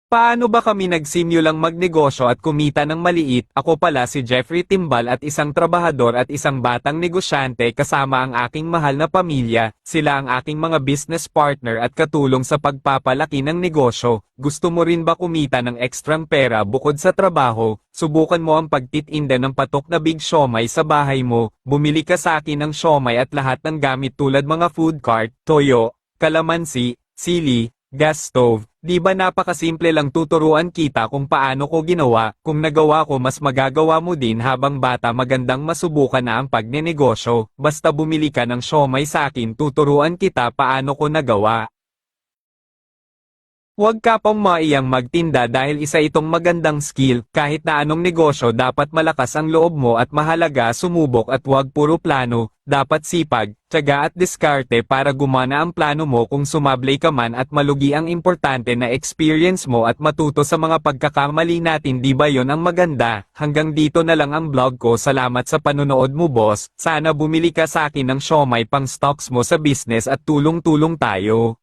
Paano ba kami nagsimulang magnegosyo at kumita ng maliit? Ako pala si Jeffrey Timbal at isang trabahador at isang batang negosyante kasama ang aking mahal na pamilya. Sila ang aking mga business partner at katulong sa pagpapalaki ng negosyo. Gusto mo rin ba kumita ng ekstrang pera bukod sa trabaho? Subukan mo ang pagtitinda ng patok na big siomai sa bahay mo. Bumili ka sa akin ng siomai at lahat ng gamit tulad mga food cart, toyo, kalamansi, sili, gas stove. Di ba napakasimple lang tuturuan kita kung paano ko ginawa, kung nagawa ko mas magagawa mo din habang bata magandang masubukan na ang pagnenegosyo, basta bumili ka ng siomai sa akin tuturuan kita paano ko nagawa. Huwag ka pang maiyang magtinda dahil isa itong magandang skill, kahit na anong negosyo dapat malakas ang loob mo at mahalaga sumubok at huwag puro plano, dapat sipag, tiyaga at diskarte para gumana ang plano mo kung sumablay ka man at malugi ang importante na experience mo at matuto sa mga pagkakamali natin di ba yon ang maganda, hanggang dito na lang ang vlog ko salamat sa panonood mo boss, sana bumili ka sa akin ng siomai pang stocks mo sa business at tulong-tulong tayo.